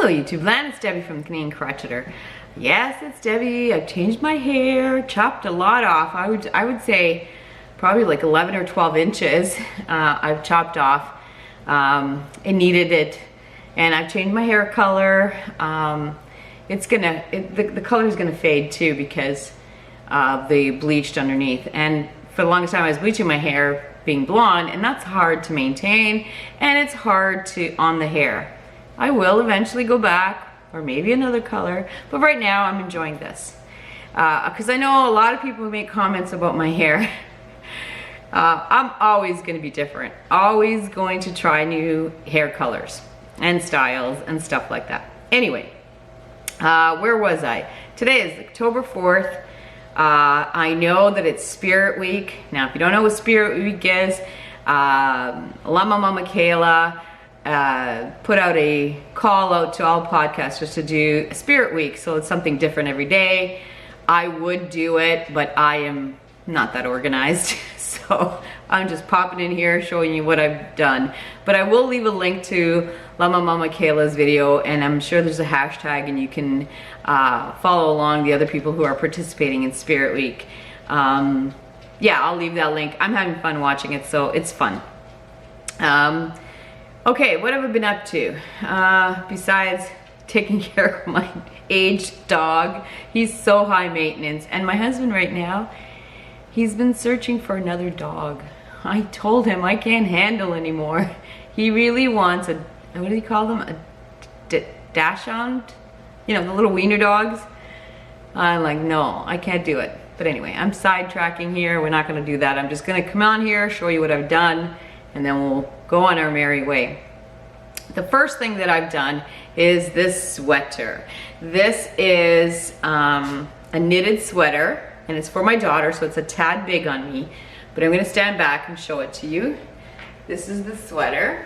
Hello YouTube land, it's Debbie from the Canadian Crocheter. Yes, it's Debbie. I've changed my hair, chopped a lot off. I would say probably like 11 or 12 inches I've chopped off. It needed it, and I've changed my hair color. The color is gonna fade too because of the bleached underneath. And for the longest time I was bleaching my hair being blonde, and that's hard to maintain, and it's hard to on the hair. I will eventually go back, or maybe another color, but right now I'm enjoying this. Because I know a lot of people make comments about my hair. I'm always going to be different. Always going to try new hair colors and styles and stuff like that. Anyway, where was I? Today is October 4th. I know that it's Spirit Week. Now, if you don't know what Spirit Week is, Llama Mama Kayla put out a call out to all podcasters to do a Spirit Week, so it's something different every day. I would do it, but I am not that organized, so I'm just popping in here showing you what I've done. But I will leave a link to Llama Mama Kayla's video, and I'm sure there's a hashtag and you can follow along the other people who are participating in Spirit Week. Yeah, I'll leave that link. I'm having fun watching it, so it's fun. Okay, what have I been up to? Besides taking care of my aged dog. He's so high maintenance. And my husband right now, he's been searching for another dog. I told him I can't handle anymore. He really wants a, what do you call them? A dachshund? You know, the little wiener dogs. I'm like, no, I can't do it. But anyway, I'm sidetracking here. We're not gonna do that. I'm just gonna come on here, show you what I've done, and then we'll go on our merry way. The first thing that I've done is this sweater. This is a knitted sweater, and it's for my daughter, so it's a tad big on me, but I'm gonna stand back and show it to you. This is the sweater.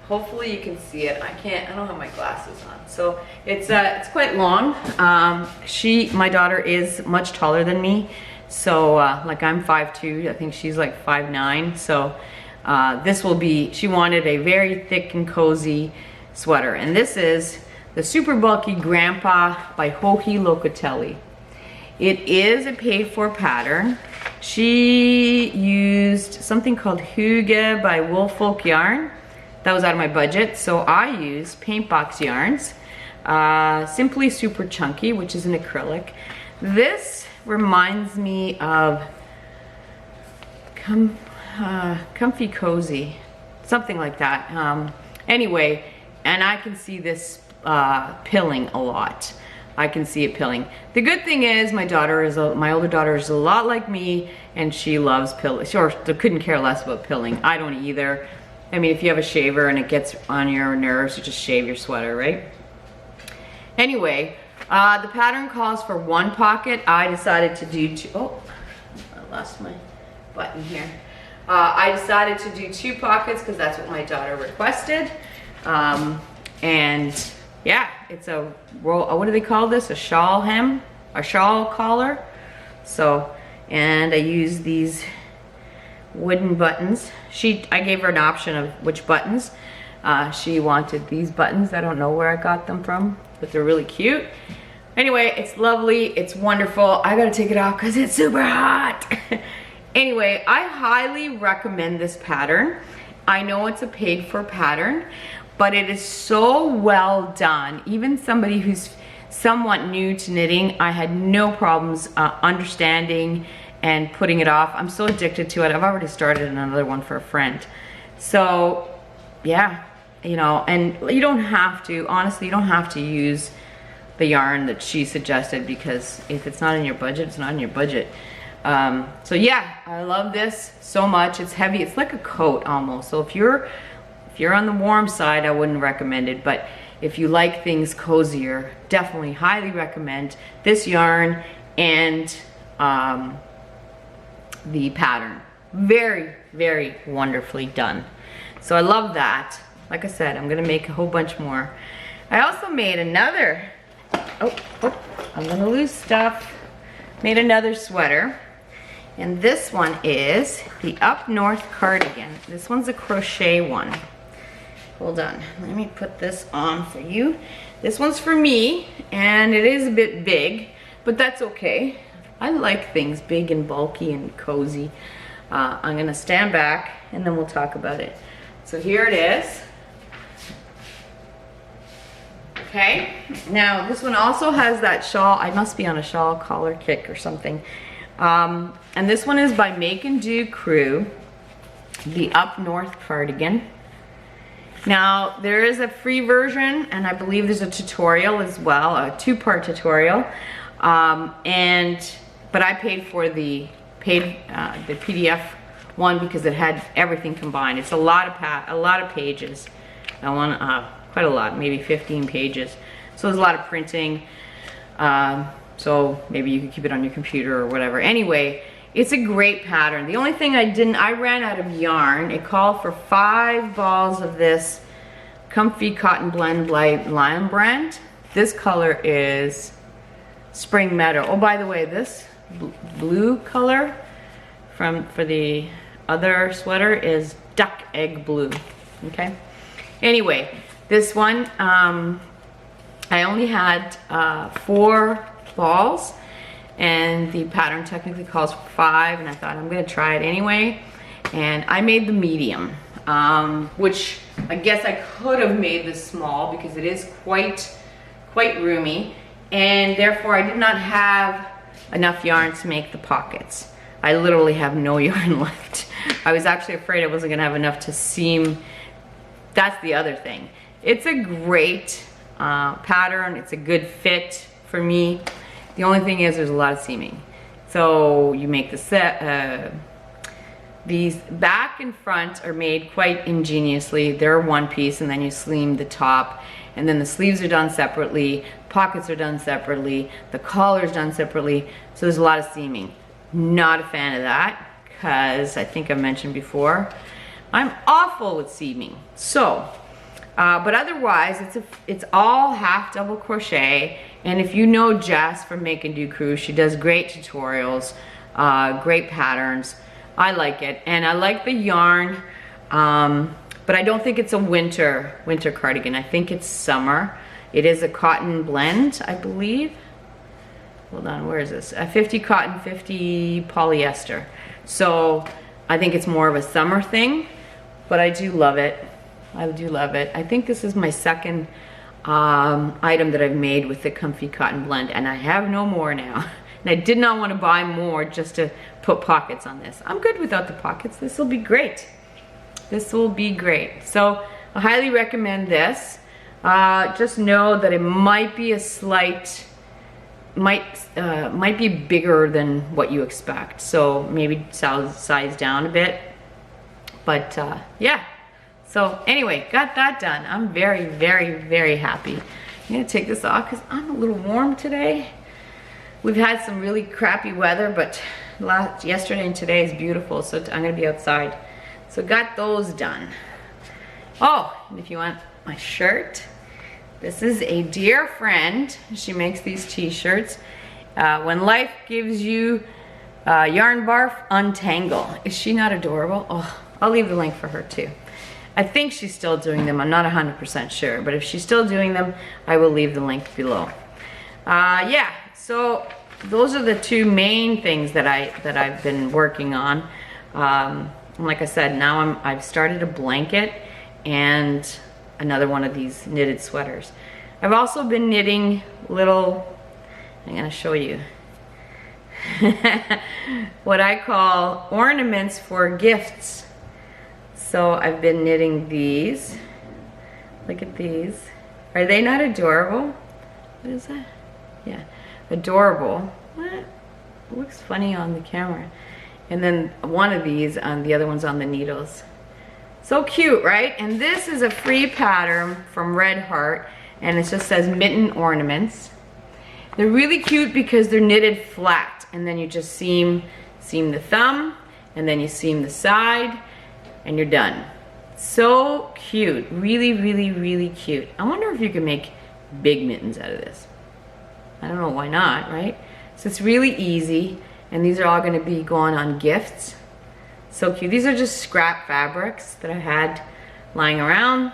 Hopefully you can see it. I don't have my glasses on. So it's quite long. My daughter is much taller than me. So like I'm 5'2", I think she's like 5'9". So this will be, she wanted a very thick and cozy sweater. And this is the Superbulky Grandpa by Joji Locatelli. It is a paid-for pattern. She used something called Hygge by Woolfolk Yarn. That was out of my budget, so I used paint box yarns. Simply Super Chunky, which is an acrylic. This reminds me of Comfy Cozy, something like that. Anyway, and I can see this pilling a lot. I can see it pilling. The good thing is my older daughter is a lot like me, and she loves pilling. She couldn't care less about pilling. I don't either. I mean, if you have a shaver and it gets on your nerves, you just shave your sweater, right? Anyway, the pattern calls for one pocket. I decided to do two. Oh, I lost my button here. I decided to do 2 pockets because that's what my daughter requested. And yeah, it's a roll, what do they call this? A shawl hem? A shawl collar? So, and I use these wooden buttons. I gave her an option of which buttons. She wanted these buttons. I don't know where I got them from, but they're really cute. Anyway, it's lovely. It's wonderful. I gotta take it off because it's super hot. Anyway, I highly recommend this pattern. I know it's a paid-for pattern, but it is so well done. Even somebody who's somewhat new to knitting, I had no problems understanding and putting it off. I'm so addicted to it. I've already started another one for a friend. So yeah, you know, and you don't have to, honestly, you don't have to use the yarn that she suggested, because if it's not in your budget, it's not in your budget. So yeah, I love this so much. It's heavy. It's like a coat almost. So if you're on the warm side, I wouldn't recommend it, but if you like things cozier, definitely highly recommend this yarn and the pattern. Very, very wonderfully done. So I love that. Like I said, I'm gonna make a whole bunch more. I also made another, I'm gonna lose stuff. Made another sweater. And this one is the Up North Cardigan. This one's a crochet one. hold on, let me put this on for you. This one's for me, and it is a bit big, but that's okay. I like things big and bulky and cozy. I'm gonna stand back and then we'll talk about it. So here it is. Okay, now this one also has that shawl. I must be on a shawl collar kick or something. And this one is by Make and Do Crew, the Up North Cardigan. Now there is a free version, and I believe there's a tutorial as well, a 2-part tutorial. But I paid for the PDF one because it had everything combined. It's a lot of pages. I want quite a lot, maybe 15 pages. So there's a lot of printing. So maybe you could keep it on your computer or whatever. Anyway, it's a great pattern. The only thing I ran out of yarn. It called for 5 balls of this Comfy Cotton Blend by Llama brand. This color is Spring Meadow. Oh, by the way, this blue color for the other sweater is Duck Egg Blue. Okay. Anyway, this one I only had 4 balls, and the pattern technically calls for 5, and I thought I'm gonna try it anyway, and I made the medium, which I guess I could have made this small because it is quite roomy, and therefore I did not have enough yarn to make the pockets. I literally have no yarn left. I was actually afraid I wasn't gonna have enough to seam. That's the other thing. It's a great pattern. It's a good fit for me. The only thing is there's a lot of seaming. So you make the set, these back and front are made quite ingeniously. They're one piece, and then you seam the top, and then the sleeves are done separately, pockets are done separately, the collar is done separately, so there's a lot of seaming. Not a fan of that, because I think I mentioned before, I'm awful with seaming. So, but otherwise, it's all half double crochet. And if you know Jess from Make and Do Crew, she does great tutorials, great patterns. I like it, and I like the yarn, but I don't think it's a winter cardigan. I think it's summer. It is a cotton blend, I believe. Hold on, where is this? 50 cotton, 50 polyester. So I think it's more of a summer thing, but I do love it. I do love it. I think this is my second item that I've made with the Comfy Cotton Blend, and I have no more now. And I did not want to buy more just to put pockets on this. I'm good without the pockets. This will be great. This will be great. So I highly recommend this. Just know that it might be a slight, might be bigger than what you expect. So maybe size down a bit. But yeah. So anyway, got that done. I'm very, very, very happy. I'm gonna take this off because I'm a little warm today. We've had some really crappy weather, but yesterday and today is beautiful, so I'm gonna be outside. So got those done. Oh, and if you want my shirt, this is a dear friend. She makes these t-shirts. When life gives you yarn barf, untangle. Is she not adorable? Oh, I'll leave the link for her too. I think she's still doing them. I'm not 100% sure, but if she's still doing them, I will leave the link below. Yeah, so those are the 2 main things that I've been working on. And like I said, now I've started a blanket and another one of these knitted sweaters. I've also been knitting little, I'm gonna show you, what I call ornaments for gifts. So I've been knitting these. Look at these. Are they not adorable? What is that? Yeah, adorable. What? It looks funny on the camera. And then one of these, the other one's on the needles. So cute, right? And this is a free pattern from Red Heart, and it just says Mitten Ornaments. They're really cute because they're knitted flat, and then you just seam the thumb, and then you seam the side, and you're done. So cute. Really, really, really cute. I wonder if you can make big mittens out of this. I don't know, why not, right? So it's really easy, and these are all going to be going on gifts. So cute. These are just scrap fabrics that I had lying around.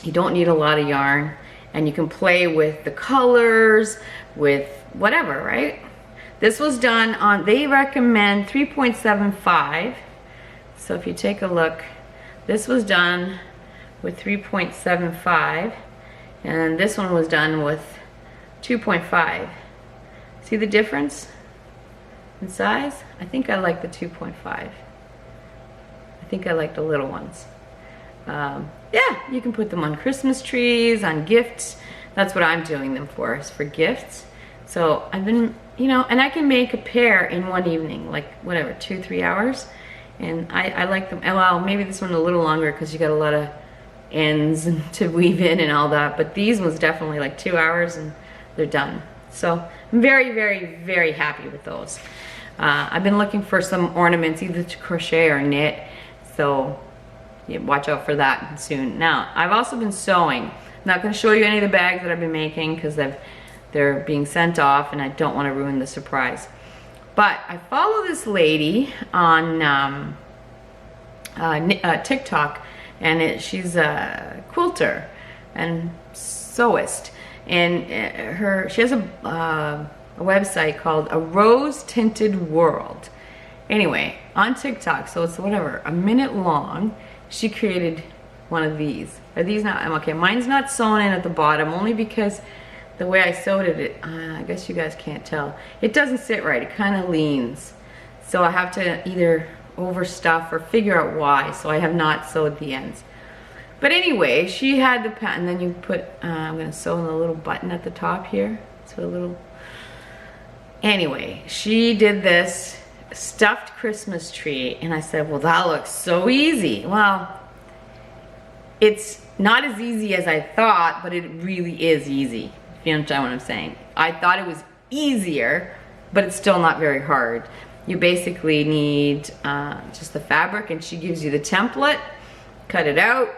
You don't need a lot of yarn, and you can play with the colors, with whatever, right? This was done on, they recommend 3.75. So if you take a look, this was done with 3.75, and this one was done with 2.5. See the difference in size? I think I like the 2.5. I think I like the little ones. Yeah, you can put them on Christmas trees, on gifts. That's what I'm doing them for, is for gifts. So I've been, you know, and I can make a pair in one evening, like whatever, 2-3 hours. And I like them. Well, maybe this one a little longer because you got a lot of ends to weave in and all that. But these ones definitely like 2 hours and they're done. So I'm very, very, very happy with those. I've been looking for some ornaments, either to crochet or knit. So yeah, watch out for that soon. Now, I've also been sewing. I'm not going to show you any of the bags that I've been making because they're being sent off and I don't want to ruin the surprise. But I follow this lady on TikTok, and she's a quilter and sewist, and she has a website called A Rose Tinted World. Anyway, on TikTok, so it's whatever, a minute long. She created one of these. Are these not? Okay, mine's not sewn in at the bottom, only because the way I sewed it, I guess you guys can't tell. It doesn't sit right, it kind of leans. So I have to either overstuff or figure out why, so I have not sewed the ends. But anyway, she had the pattern, and then you put, I'm gonna sew in the little button at the top here. So a little, anyway, she did this stuffed Christmas tree, and I said, well, that looks so easy. Well, it's not as easy as I thought, but it really is easy. If you understand what I'm saying. I thought it was easier, but it's still not very hard. You basically need just the fabric, and she gives you the template, cut it out,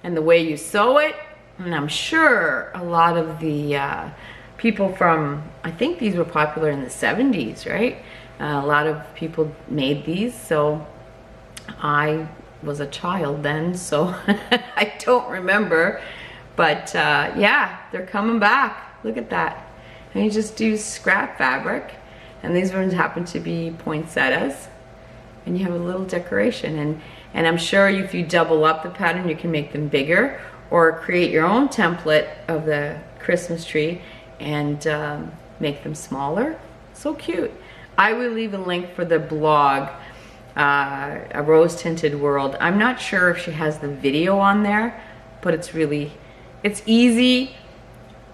and the way you sew it. And I'm sure a lot of the people from, I think these were popular in the 70s, right? A lot of people made these, so I was a child then, so I don't remember. But yeah, they're coming back. Look at that. And you just do scrap fabric, and these ones happen to be poinsettias, and you have a little decoration. And I'm sure if you double up the pattern, you can make them bigger, or create your own template of the Christmas tree and make them smaller. So cute. I will leave a link for the blog, A Rose Tinted World. I'm not sure if she has the video on there, but it's easy,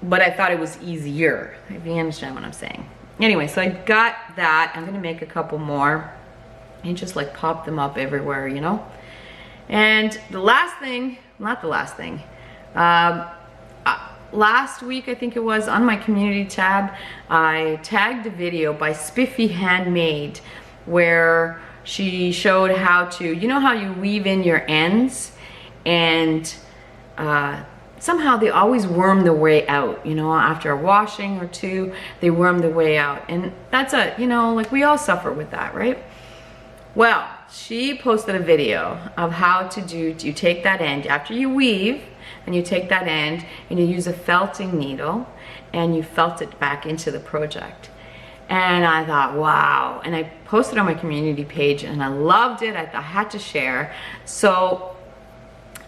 but I thought it was easier, if you understand what I'm saying. Anyway, so I got that. I'm gonna make a couple more and just like pop them up everywhere, you know? And the last thing, not the last thing, last week, I think it was, on my community tab, I tagged a video by Spiffy Handmade where she showed how to, you know how you weave in your ends and somehow they always worm their way out, you know, after a washing or two, they worm their way out. And that's you know, like we all suffer with that, right? Well, she posted a video of how to do, you take that end, after you weave, and you take that end and you use a felting needle and you felt it back into the project. And I thought, wow. And I posted on my community page and I loved it. I had to share. So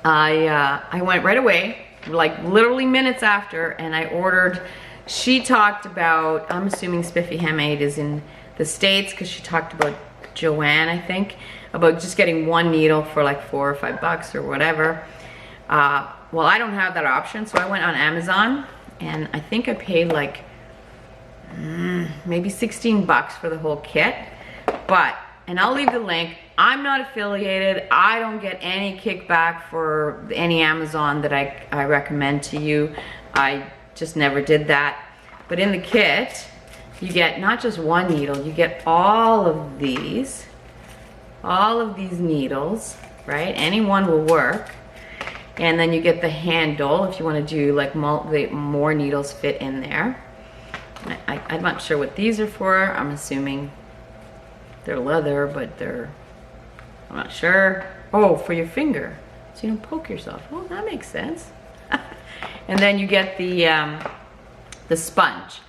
I went right away, like literally minutes after, and I ordered. She talked about, I'm assuming Spiffy Handmade is in the States, because she talked about Joanne, I think, about just getting one needle for like $4 or $5 or whatever. Well, I don't have that option, so I went on Amazon, and I think I paid like maybe 16 bucks for the whole kit. But, and I'll leave the link, I'm not affiliated, I don't get any kickback for any Amazon that I recommend to you. I just never did that. But in the kit, you get not just one needle, you get all of these needles, right? Any one will work. And then you get the handle if you want to do like more needles fit in there. I'm not sure what these are for. I'm assuming they're leather, but I'm not sure. Oh, for your finger, so you don't poke yourself. Oh, that makes sense. And then you get the sponge,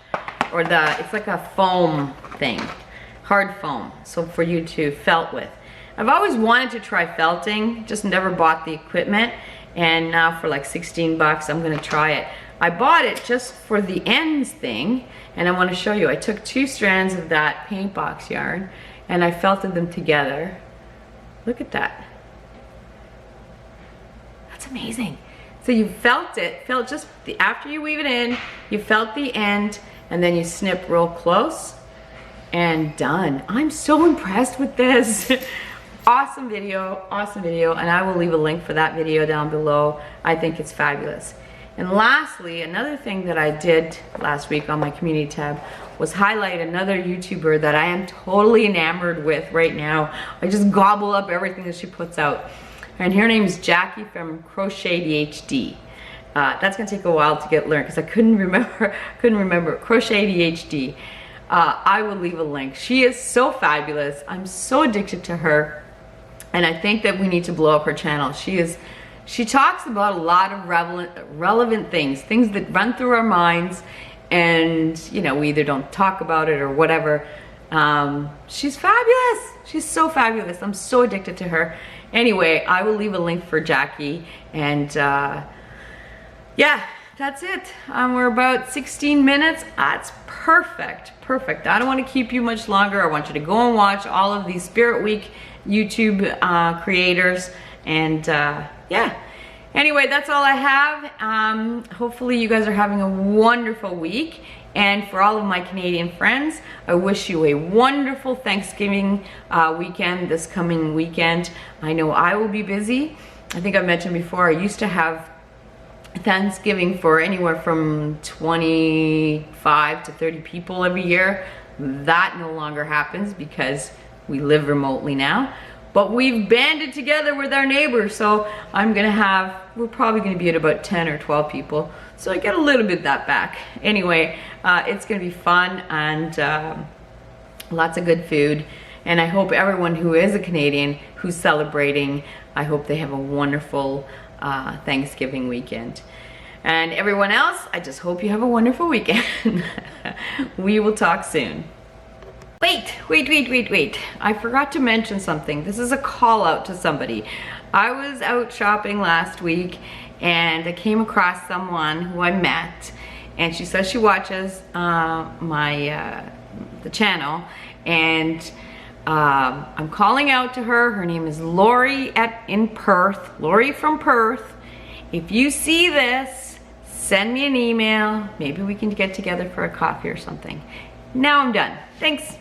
or it's like a foam thing, hard foam, so for you to felt with. I've always wanted to try felting, just never bought the equipment, and now for like 16 bucks, I'm gonna try it. I bought it just for the ends thing, and I wanna show you. I took 2 strands of that paint box yarn, and I felted them together. Look at that. That's amazing. So you felt just after you weave it in, you felt the end, and then you snip real close, and done. I'm so impressed with this. Awesome video, and I will leave a link for that video down below. I think it's fabulous. And lastly, another thing that I did last week on my community tab was highlight another YouTuber that I am totally enamored with right now. I just gobble up everything that she puts out. And her name is Jackie from Crochet DHD. That's gonna take a while to get learned because I couldn't remember Crochet DHD. I will leave a link. She is so fabulous. I'm so addicted to her. And I think that we need to blow up her channel. She talks about a lot of relevant things that run through our minds, and you know, we either don't talk about it or whatever. She's fabulous. She's so fabulous. I'm so addicted to her. Anyway, I will leave a link for Jackie, and yeah, that's it. We're about 16 minutes. That's perfect. I don't want to keep you much longer. I want you to go and watch all of these Spirit Week YouTube creators, and yeah. Anyway, that's all I have. Hopefully you guys are having a wonderful week, and for all of my Canadian friends, I wish you a wonderful Thanksgiving weekend this coming weekend. I know I will be busy. I think I mentioned before, I used to have Thanksgiving for anywhere from 25 to 30 people every year. That no longer happens because we live remotely now, but we've banded together with our neighbors, so we're probably gonna be at about 10 or 12 people, so I get a little bit of that back. Anyway, it's gonna be fun, and lots of good food, and I hope everyone who is a Canadian who's celebrating, I hope they have a wonderful Thanksgiving weekend. And everyone else, I just hope you have a wonderful weekend. We will talk soon. Wait. I forgot to mention something. This is a call out to somebody. I was out shopping last week, and I came across someone who I met, and she says she watches the channel, and I'm calling out to her. Her name is Lori in Perth. Lori from Perth. If you see this, send me an email. Maybe we can get together for a coffee or something. Now I'm done. Thanks.